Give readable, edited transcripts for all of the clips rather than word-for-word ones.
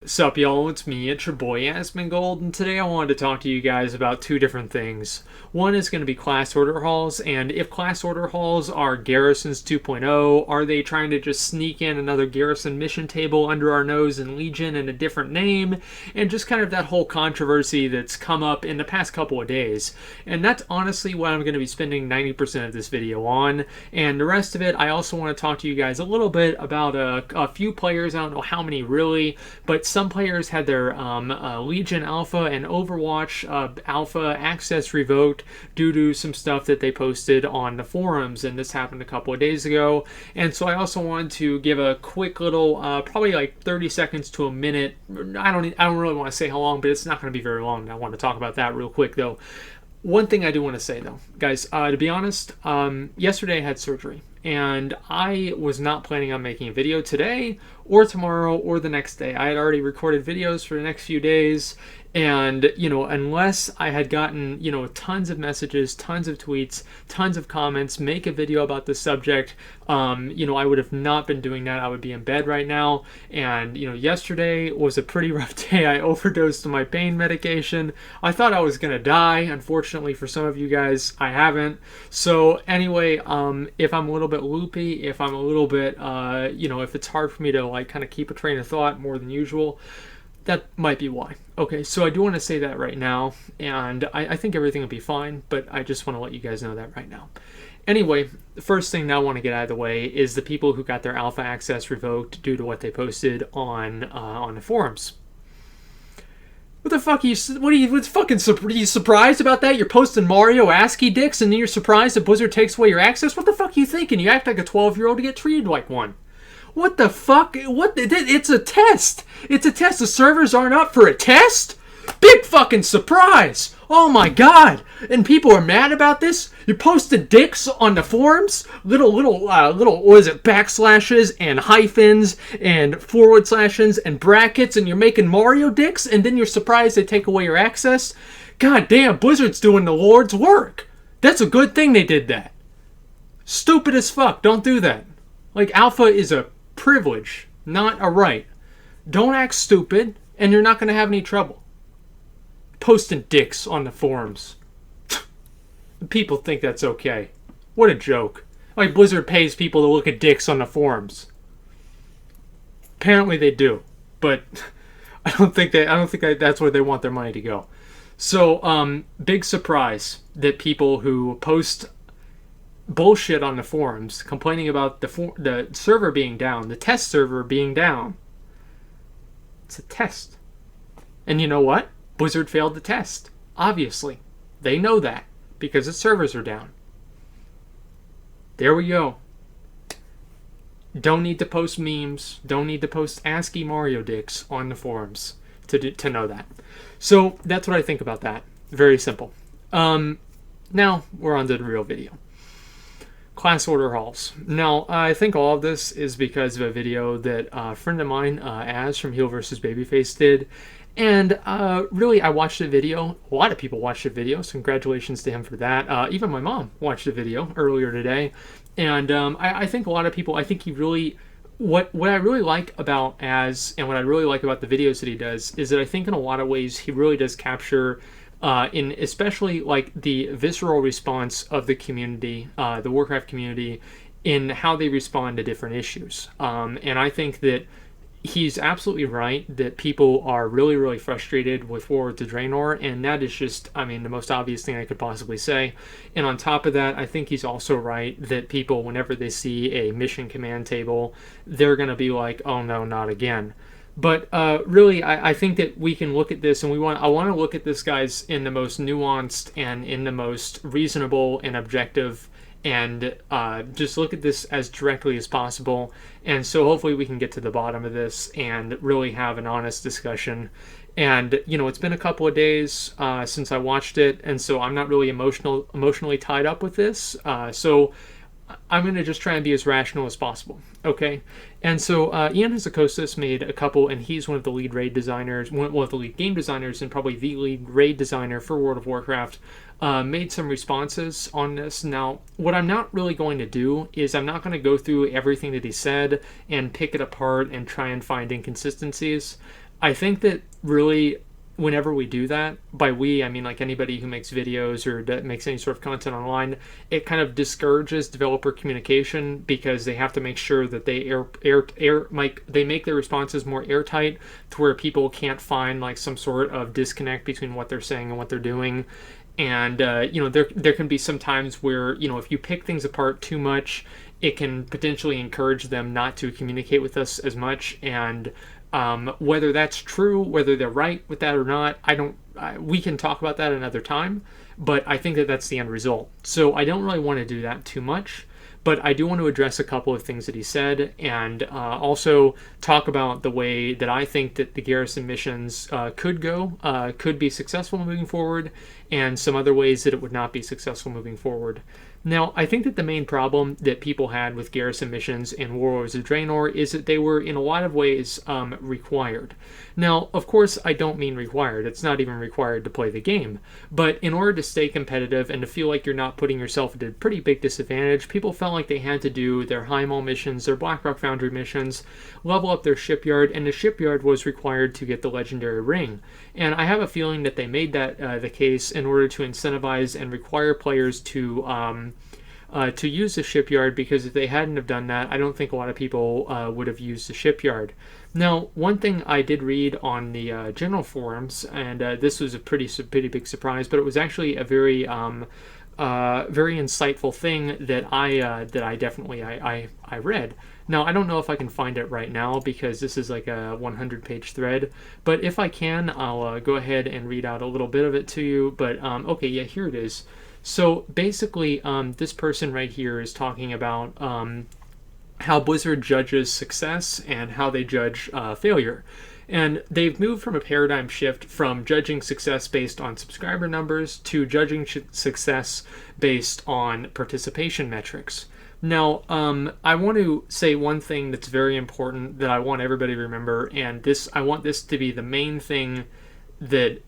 Sup, y'all? It's me, it's your boy Asmongold, and today I wanted to talk to you guys about two different things. One is going to be class order halls, and if class order halls are Garrisons 2.0, are they trying to just sneak in another Garrison mission table under our nose in Legion in a different name, and just kind of that whole controversy that's come up in the past couple of days. And that's honestly what I'm going to be spending 90% of this video on, and the rest of it, I also want to talk to you guys a little bit about a few players. I don't know how many really, but some players had their Legion Alpha and Overwatch Alpha access revoked due to some stuff that they posted on the forums, and this happened a couple of days ago. And so I also wanted to give a quick little, probably like 30 seconds to a minute. I don't really want to say how long, but it's not going to be very long. I want to talk about that real quick though. One thing I do want to say though, guys, to be honest, yesterday I had surgery. And I was not planning on making a video today or tomorrow or the next day. I had already recorded videos for the next few days. And, unless I had gotten, tons of messages, tons of tweets, tons of comments, make a video about this subject, I would have not been doing that. I would be in bed right now. And, yesterday was a pretty rough day. I overdosed on my pain medication. I thought I was going to die. Unfortunately, for some of you guys, I haven't. So anyway, if I'm a little bit loopy, if I'm a little bit, if it's hard for me to kind of keep a train of thought more than usual, that might be why. Okay, so I do want to say that right now, and I think everything will be fine, but I just want to let you guys know that right now. Anyway, the first thing that I want to get out of the way is the people who got their alpha access revoked due to what they posted on the forums. What the fuck are you surprised about that? You're posting Mario ASCII dicks and then you're surprised that Blizzard takes away your access? What the fuck are you thinking? You act like a 12-year-old to get treated like one. What the fuck? It's a test. It's a test. The servers aren't up for a test? Big fucking surprise. Oh my god. And people are mad about this? You posted dicks on the forums? Little, what is it, backslashes and hyphens and forward slashes and brackets, and you're making Mario dicks, and then you're surprised they take away your access? God damn, Blizzard's doing the Lord's work. That's a good thing they did that. Stupid as fuck. Don't do that. Alpha is a privilege, not a right. Don't act stupid, and you're not going to have any trouble. Posting dicks on the forums. People think that's okay. What a joke. Blizzard pays people to look at dicks on the forums. Apparently they do, but I don't think that's where they want their money to go. So, big surprise that people who post bullshit on the forums complaining about the server being down, the test server being down. It's a test. And you know what? Blizzard failed the test. Obviously. They know that because the servers are down. There we go. Don't need to post memes. Don't need to post ASCII Mario dicks on the forums to know that. So that's what I think about that. Very simple. Now we're on to the real video. Class order halls. Now, I think all of this is because of a video that a friend of mine, Az from Heel vs. Babyface, did. And really, I watched the video. A lot of people watched the video, so congratulations to him for that. Even my mom watched the video earlier today. And I think a lot of people, I think he really... What I really like about Az, and what I really like about the videos that he does, is that I think in a lot of ways he really does capture... in especially the visceral response of the community, the Warcraft community, in how they respond to different issues. And I think that he's absolutely right that people are really, really frustrated with War to Draenor, and that is just, the most obvious thing I could possibly say. And on top of that, I think he's also right that people, whenever they see a mission command table, they're going to be like, oh no, not again. But really, I think that we can look at this, and I want to look at this, guys, in the most nuanced and in the most reasonable and objective, and just look at this as directly as possible. And so hopefully we can get to the bottom of this and really have an honest discussion. And, it's been a couple of days since I watched it, and so I'm not really emotionally tied up with this. So I'm going to just try and be as rational as possible, okay? And so Ian Hazzikostas made a couple, and he's one of the lead raid designers, one of the lead game designers, and probably the lead raid designer for World of Warcraft, made some responses on this. Now, what I'm not really going to do is I'm not going to go through everything that he said and pick it apart and try and find inconsistencies. I think that really, whenever we do that, by we, I mean like anybody who makes videos or that makes any sort of content online, it kind of discourages developer communication because they have to make sure that they they make their responses more airtight to where people can't find like some sort of disconnect between what they're saying and what they're doing. And there can be some times where if you pick things apart too much, it can potentially encourage them not to communicate with us as much. And whether that's true, whether they're right with that or not, we can talk about that another time. But I think that that's the end result. So I don't really want to do that too much. But I do want to address a couple of things that he said, and also talk about the way that I think that the Garrison missions could be successful moving forward, and some other ways that it would not be successful moving forward. Now, I think that the main problem that people had with Garrison missions in Warlords of Draenor is that they were, in a lot of ways, required. Now, of course, I don't mean required. It's not even required to play the game. But in order to stay competitive and to feel like you're not putting yourself at a pretty big disadvantage, people felt like they had to do their Highmaul missions, their Blackrock Foundry missions, level up their shipyard, and the shipyard was required to get the Legendary Ring. And I have a feeling that they made that the case in order to incentivize and require players to use the shipyard, because if they hadn't have done that, I don't think a lot of people would have used the shipyard. Now, one thing I did read on the general forums, and this was a pretty big surprise, but it was actually a very insightful thing that I definitely read. Now, I don't know if I can find it right now because this is like a 100-page thread, but if I can, I'll go ahead and read out a little bit of it to you. But okay, yeah, here it is. So basically, this person right here is talking about how Blizzard judges success and how they judge failure. And they've moved from a paradigm shift from judging success based on subscriber numbers to judging success based on participation metrics. Now, I want to say one thing that's very important that I want everybody to remember, and I want this to be the main thing that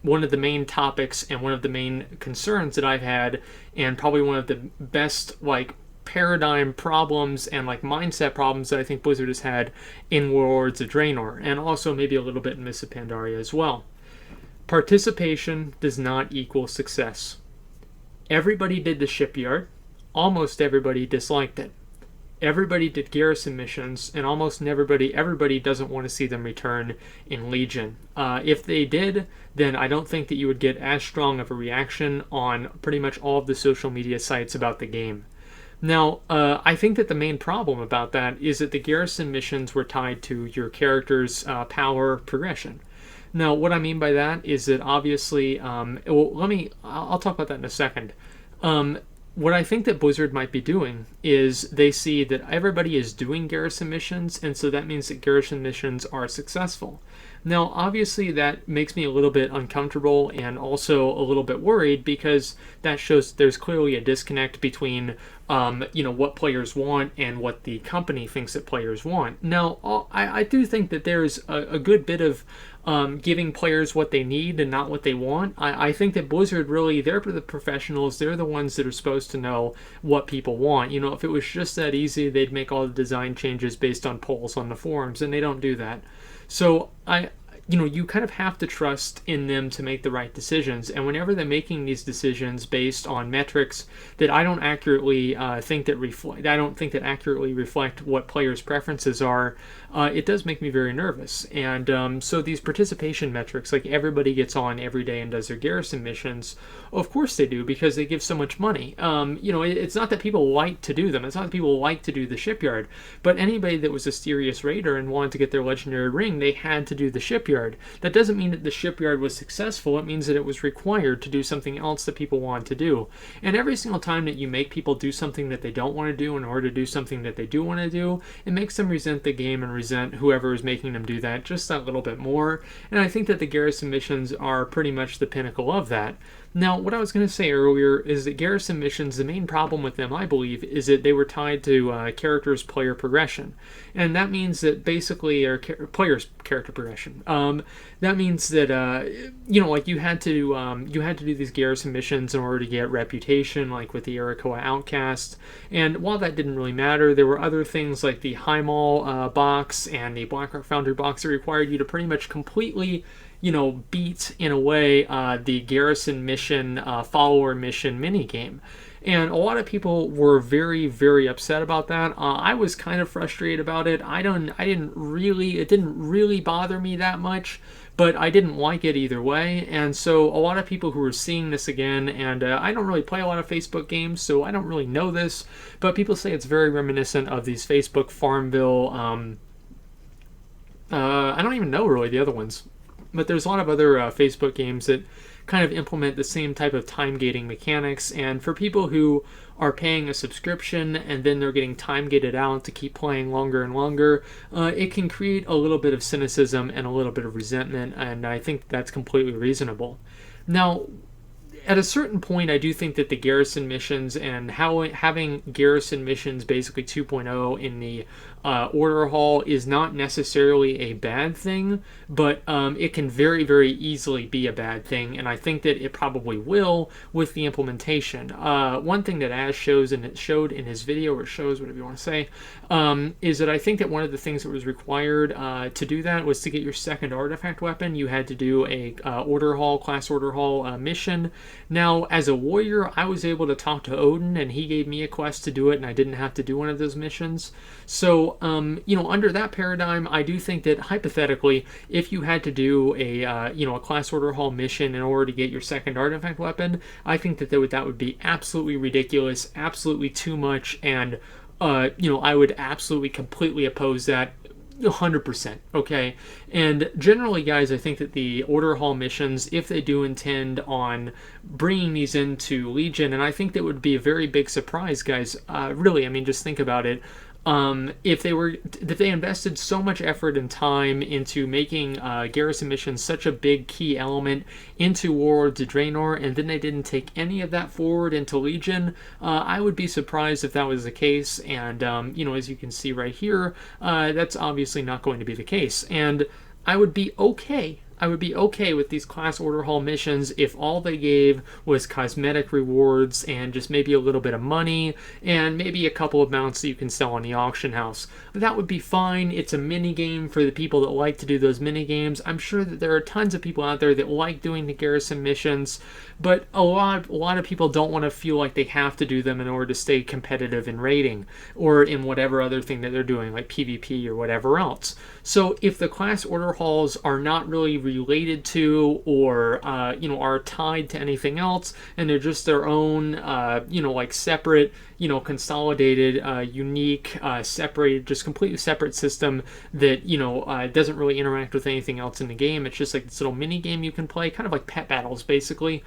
one of the main topics and one of the main concerns that I've had, and probably one of the best paradigm problems and mindset problems that I think Blizzard has had in Warlords of Draenor, and also maybe a little bit in Mists of Pandaria as well. Participation does not equal success. Everybody did the shipyard. Almost everybody disliked it. Everybody did garrison missions, and almost everybody doesn't want to see them return in Legion. If they did, then I don't think that you would get as strong of a reaction on pretty much all of the social media sites about the game. Now, I think that the main problem about that is that the garrison missions were tied to your character's power progression. Now, what I mean by that is that obviously, I'll talk about that in a second. What I think that Blizzard might be doing is they see that everybody is doing garrison missions, and so that means that garrison missions are successful. Now, obviously, that makes me a little bit uncomfortable and also a little bit worried, because that shows there's clearly a disconnect between what players want and what the company thinks that players want. Now, I do think that there's a good bit of giving players what they need and not what they want. I think that Blizzard really, they're the professionals. They're the ones that are supposed to know what people want. If it was just that easy, they'd make all the design changes based on polls on the forums, and they don't do that. So you kind of have to trust in them to make the right decisions. And whenever they're making these decisions based on metrics that I don't accurately think that accurately reflect what players' preferences are, it does make me very nervous. And so these participation metrics, like everybody gets on every day and does their garrison missions, of course they do, because they give so much money. It's not that people like to do them. It's not that people like to do the shipyard. But anybody that was a serious raider and wanted to get their legendary ring, they had to do the shipyard. That doesn't mean that the shipyard was successful. It means that it was required to do something else that people wanted to do. And every single time that you make people do something that they don't want to do in order to do something that they do want to do, it makes them resent the game and resent whoever is making them do that just that little bit more. And I think that the garrison missions are pretty much the pinnacle of that. Now, what I was going to say earlier is that garrison missions, the main problem with them, I believe, is that they were tied to characters' player progression. And that means that basically, or players' character progression. That means that, like you had to do these garrison missions in order to get reputation, like with the Arakoa Outcast. And while that didn't really matter, there were other things like the Highmaul box and the Blackrock Foundry box that required you to pretty much completely beat, in a way, the garrison mission, follower mission minigame. And a lot of people were very, very upset about that. I was kind of frustrated about it. It didn't really bother me that much, but I didn't like it either way. And so a lot of people who were seeing this again, and I don't really play a lot of Facebook games, so I don't really know this, but people say it's very reminiscent of these Facebook Farmville, I don't even know really the other ones. But there's a lot of other Facebook games that kind of implement the same type of time gating mechanics. And for people who are paying a subscription and then they're getting time gated out to keep playing longer and longer, it can create a little bit of cynicism and a little bit of resentment. And I think that's completely reasonable. Now, at a certain point, I do think that the garrison missions and having garrison missions basically 2.0 in the order hall is not necessarily a bad thing, but it can very, very easily be a bad thing, and I think that it probably will with the implementation. One thing that Ash showed in his video, or shows, whatever you want to say, is that I think that one of the things that was required to do that was to get your second artifact weapon. You had to do a class order hall mission. Now, as a warrior, I was able to talk to Odin, and he gave me a quest to do it, and I didn't have to do one of those missions. So, under that paradigm, I do think that hypothetically, if you had to do a class order hall mission in order to get your second artifact weapon, I think that would be absolutely ridiculous, absolutely too much, and I would absolutely completely oppose that. 100%. Okay, and generally, guys, I think that the order hall missions, if they do intend on bringing these into Legion, and I think that would be a very big surprise, guys. Really, I mean, just think about it. If they invested so much effort and time into making garrison missions such a big key element into Warlords of Draenor, and then they didn't take any of that forward into Legion, I would be surprised if that was the case. And as you can see right here, that's obviously not going to be the case. And I would be okay with these class order hall missions if all they gave was cosmetic rewards and just maybe a little bit of money and maybe a couple of mounts that you can sell on the auction house. That would be fine. It's a mini game for the people that like to do those mini games. I'm sure that there are tons of people out there that like doing the garrison missions, but a lot of people don't want to feel like they have to do them in order to stay competitive in raiding or in whatever other thing that they're doing, like PvP or whatever else. So if the class order halls are not really related to or are tied to anything else, and they're just their own separate, consolidated, unique, separated, just completely separate system that doesn't really interact with anything else in the game. It's just like this little mini game you can play, kind of like pet battles basically.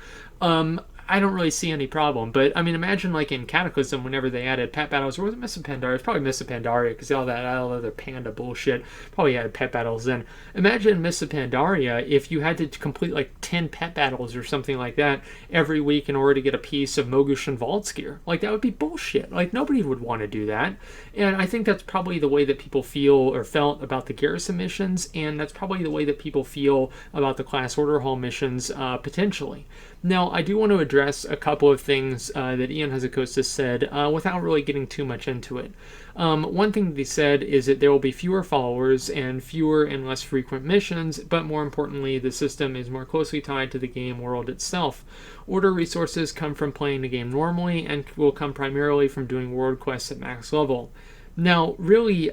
I don't really see any problem. But, I mean, imagine, like, in Cataclysm, whenever they added pet battles, or was it Mists of Pandaria? It's probably Mists of Pandaria, because all that other panda bullshit probably had pet battles then. Imagine Mists of Pandaria if you had to complete, like, 10 pet battles or something like that every week in order to get a piece of Mogushan Vault's gear. Like, that would be bullshit. Like, nobody would want to do that. And I think that's probably the way that people feel or felt about the Garrison missions, and that's probably the way that people feel about the Class Order Hall missions, potentially. Now, I do want to address a couple of things that Ian Hazzikostas said without really getting too much into it. One thing that he said is that there will be fewer followers and fewer and less frequent missions, but more importantly, the system is more closely tied to the game world itself. Order resources come from playing the game normally and will come primarily from doing world quests at max level. Now, really,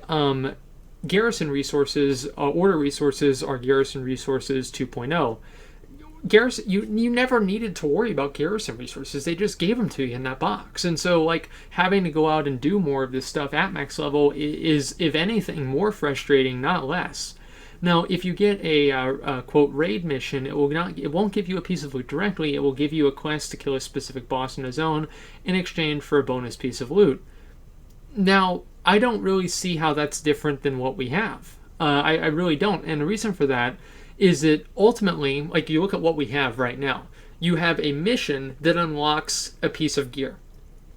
Garrison resources, Order resources are Garrison resources 2.0. Garrison, you never needed to worry about Garrison resources. They just gave them to you in that box. And so, like, having to go out and do more of this stuff at max level is, if anything, more frustrating, not less. Now, if you get a quote raid mission, it won't give you a piece of loot directly. It will give you a quest to kill a specific boss in a zone in exchange for a bonus piece of loot. Now, I don't really see how that's different than what we have. I really don't. And the reason for that is that ultimately, like, you look at what we have right now. you have a mission that unlocks a piece of gear.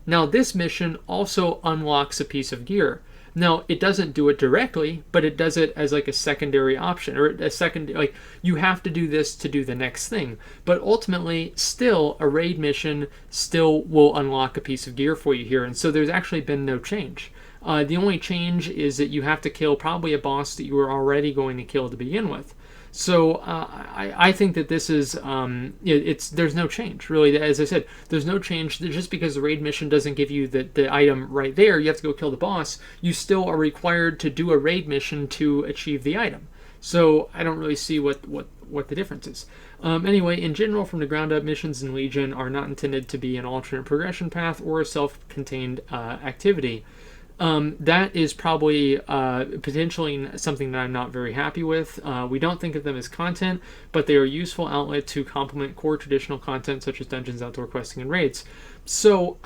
Now, this mission also unlocks a piece of gear. Now, it doesn't do it directly, but it does it as like a secondary option, or a second, like you have to do this to do the next thing. But ultimately, still, a raid mission still will unlock a piece of gear for you here. And so there's actually been no change. The only change is that you have to kill probably a boss that you were already going to kill to begin with. So I think that this is there's no change really. As I said, there's no change. Just because the raid mission doesn't give you the item right there, you have to go kill the boss. You still are required to do a raid mission to achieve the item. So I don't really see what the difference is. Anyway, in general, from the ground up, missions in Legion are not intended to be an alternate progression path or a self-contained activity. That is probably potentially something that I'm not very happy with. We don't think of them as content, but they are a useful outlet to complement core traditional content such as dungeons, outdoor questing, and raids. So,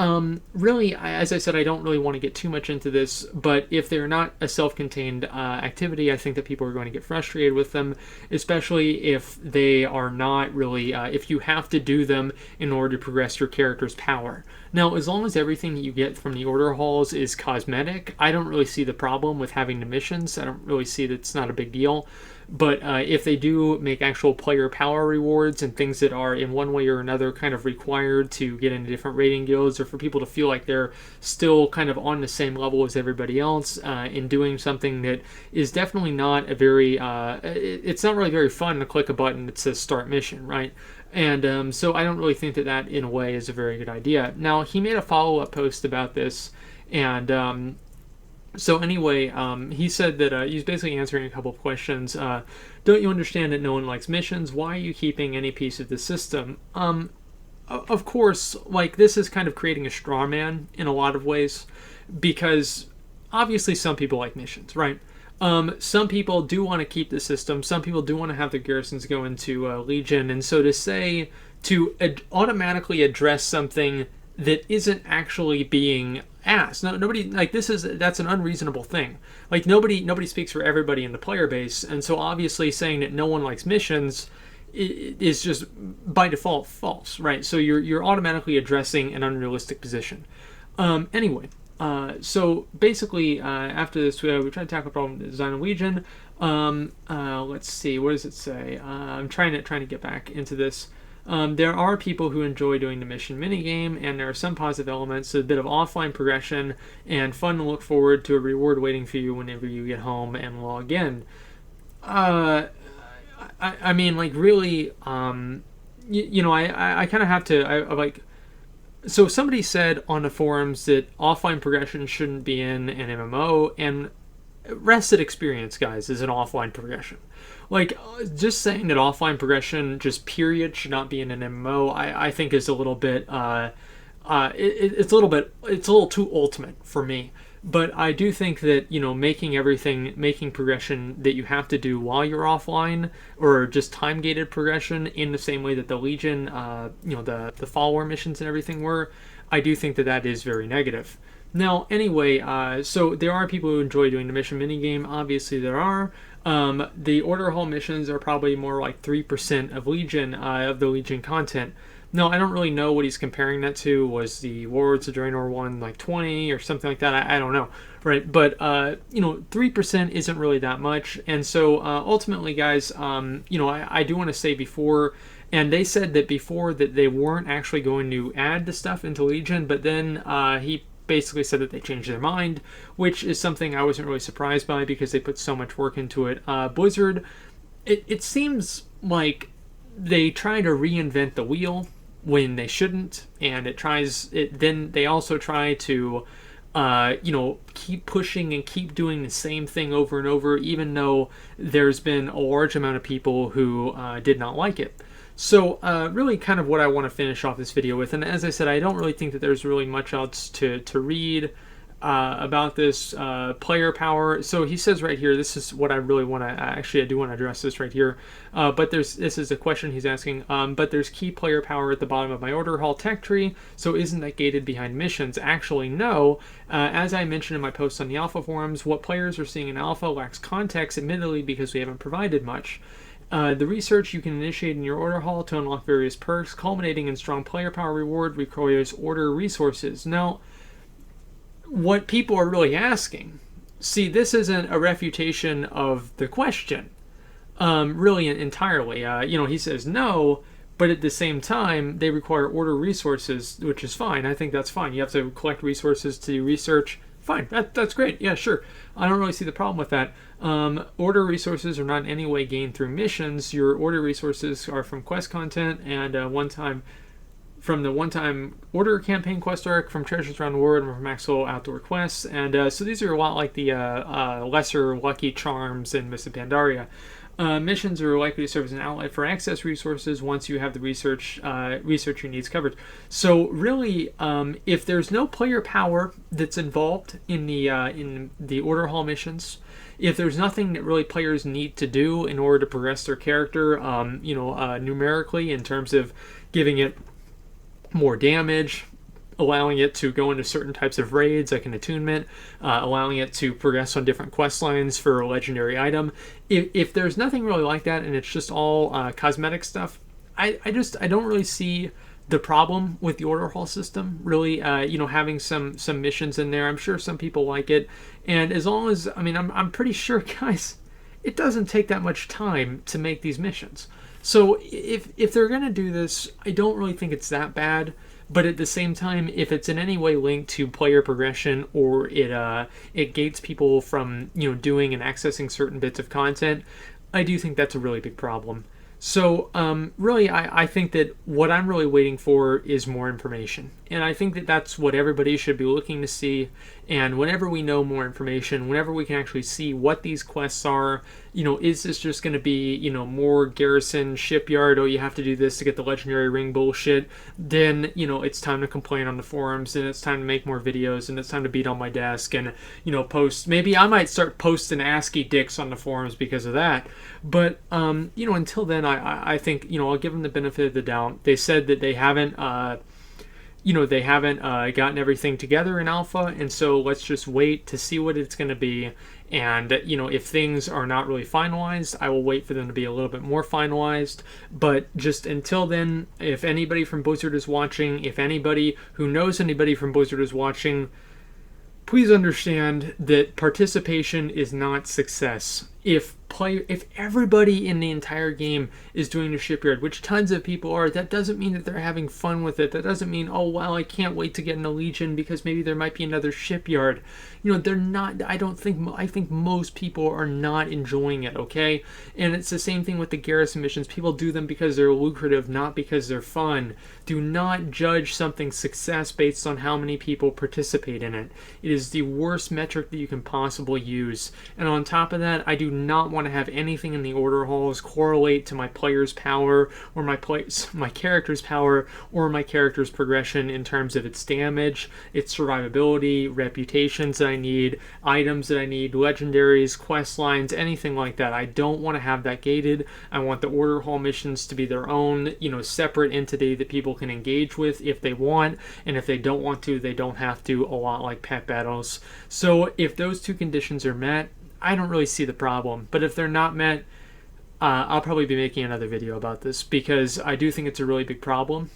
really, as I said, I don't really want to get too much into this, but if they're not a self-contained activity, I think that people are going to get frustrated with them, especially if they are not really, if you have to do them in order to progress your character's power. Now, as long as everything that you get from the order halls is cosmetic, I don't really see the problem with having the missions. I don't really see that it's not a big deal. But if they do make actual player power rewards and things that are in one way or another kind of required to get into different raiding guilds, or for people to feel like they're still kind of on the same level as everybody else in doing something that is definitely not a very, it's not really very fun to click a button that says start mission, right? And so I don't really think that that in a way is a very good idea. Now, he made a follow-up post about this, and so anyway, he said that he's basically answering a couple of questions. Don't you understand that no one likes missions? Why are you keeping any piece of the system? Of course, like, this is kind of creating a straw man in a lot of ways, because obviously some people like missions, right? Some people do want to keep the system. Some people do want to have their garrisons go into Legion. And so to say, to automatically address something that isn't actually being asked. No, nobody, like, that's an unreasonable thing. Like, nobody speaks for everybody in the player base. And so obviously saying that no one likes missions is just by default false, right? So you're automatically addressing an unrealistic position. Anyway. So basically, after this, we try to tackle problem design of Legion. Let's see, what does it say? I'm trying to get back into this. There are people who enjoy doing the mission minigame, and there are some positive elements, a bit of offline progression, and fun to look forward to a reward waiting for you whenever you get home and log in. I mean, like, really, you know, I kind of have to, like... So somebody said on the forums that offline progression shouldn't be in an MMO, and Rested Experience, guys, is an offline progression. Like, just saying that offline progression, just period, should not be in an MMO, I think is a little bit, it's a little too ultimate for me. But I do think that, you know, making progression that you have to do while you're offline, or just time-gated progression in the same way that the Legion, you know, the follower missions and everything were, I do think that that is very negative. Now, anyway, so there are people who enjoy doing the mission minigame. Obviously, there are. The Order Hall missions are probably more like 3% of Legion, of the Legion content. No, I don't really know what he's comparing that to. Was the Warlords of Draenor one like 20 or something like that? I don't know, right? But, you know, 3% isn't really that much. And so, ultimately, guys, you know, I do want to say before, and they said that before that they weren't actually going to add the stuff into Legion, but then he basically said that they changed their mind, which is something I wasn't really surprised by because they put so much work into it. Blizzard, it seems like they try to reinvent the wheel when they shouldn't, and then they also try to you know, keep pushing and keep doing the same thing over and over, even though there's been a large amount of people who did not like it. So really kind of what I want to finish off this video with, and as I said, I don't really think that there's really much else to read about this player power. So he says right here, this is what I really want to, actually I do want to address this right here, but this is a question he's asking, but there's key player power at the bottom of my order hall tech tree, so isn't that gated behind missions? Actually, no. As I mentioned in my post on the alpha forums, what players are seeing in alpha lacks context, admittedly because we haven't provided much. The research you can initiate in your order hall to unlock various perks, culminating in strong player power reward, requires order resources. Now, what people are really asking, see, this isn't a refutation of the question, really entirely. He says no, but at the same time, they require order resources, which is fine. I think that's fine. You have to collect resources to do research. Fine, that's great. Yeah, sure. I don't really see the problem with that. Order resources are not in any way gained through missions. Your order resources are from quest content and from the one-time order campaign quest arc, from treasures around the world, and from Maxwell outdoor quests. And so these are a lot like the lesser lucky charms in Mists of Pandaria. Missions are likely to serve as an outlet for access resources once you have the research your needs covered. So really, if there's no player power that's involved in the order hall missions, if there's nothing that really players need to do in order to progress their character, numerically in terms of giving it more damage, allowing it to go into certain types of raids like an attunement, allowing it to progress on different quest lines for a legendary item. If there's nothing really like that and it's just all cosmetic stuff, I don't really see the problem with the order hall system. Really, having some missions in there. I'm sure some people like it, and as long as I'm pretty sure, guys, it doesn't take that much time to make these missions. So if they're gonna do this, I don't really think it's that bad. But at the same time, if it's in any way linked to player progression, or it gates people from doing and accessing certain bits of content, I do think that's a really big problem. So really, I think that what I'm really waiting for is more information. And I think that that's what everybody should be looking to see. And whenever we know more information, whenever we can actually see what these quests are, is this just going to be, more Garrison shipyard, oh, you have to do this to get the legendary ring bullshit, then, it's time to complain on the forums, and it's time to make more videos, and it's time to beat on my desk and, post. Maybe I might start posting ASCII dicks on the forums because of that. But, until then, I think, I'll give them the benefit of the doubt. They said that they haven't gotten everything together in alpha, and so let's just wait to see what it's going to be. And if things are not really finalized, I will wait for them to be a little bit more finalized. But just until then, if anybody from Blizzard is watching, if anybody who knows anybody from Blizzard is watching, please understand that participation is not success. If everybody in the entire game is doing the shipyard, which tons of people are, that doesn't mean that they're having fun with it. That doesn't mean, oh wow, I can't wait to get in a Legion because maybe there might be another shipyard. They're not. I think most people are not enjoying it. Okay, and it's the same thing with the Garrison missions. People do them because they're lucrative, not because they're fun. Do not judge something's success based on how many people participate in it. It is the worst metric that you can possibly use. And on top of that, I do not want to have anything in the order halls correlate to my player's power or my character's power or my character's progression in terms of its damage, its survivability, reputations that I need, items that I need, legendaries, quest lines, anything like that. I don't want to have that gated. I want the order hall missions to be their own, separate entity that people can engage with if they want, and if they don't want to, they don't have to, a lot like pet battles. So if those two conditions are met, I don't really see the problem. But if they're not met, I'll probably be making another video about this because I do think it's a really big problem.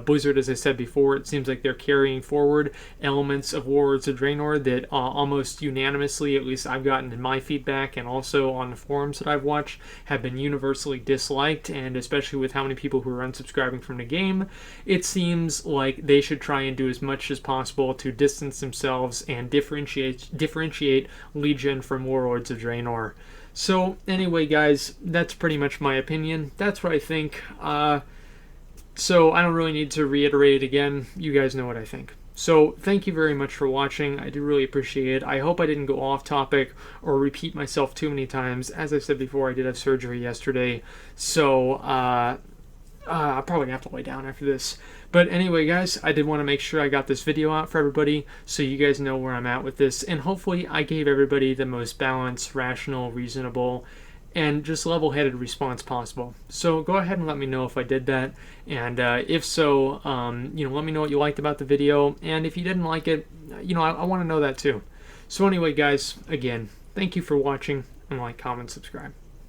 Blizzard, as I said before, it seems like they're carrying forward elements of Warlords of Draenor that almost unanimously, at least I've gotten in my feedback and also on the forums that I've watched, have been universally disliked. And especially with how many people who are unsubscribing from the game, it seems like they should try and do as much as possible to distance themselves and differentiate Legion from Warlords of Draenor. So anyway, guys, that's pretty much my opinion. That's what I think. So I don't really need to reiterate it again. You guys know what I think. So thank you very much for watching. I do really appreciate it. I hope I didn't go off topic or repeat myself too many times. As I said before, I did have surgery yesterday. So I'll probably have to lay down after this. But anyway, guys, I did want to make sure I got this video out for everybody so you guys know where I'm at with this. And hopefully I gave everybody the most balanced, rational, reasonable, and just level-headed response possible. So go ahead and let me know if I did that. And if so, let me know what you liked about the video. And if you didn't like it, I want to know that too. So anyway, guys, again, thank you for watching, and like, comment, subscribe.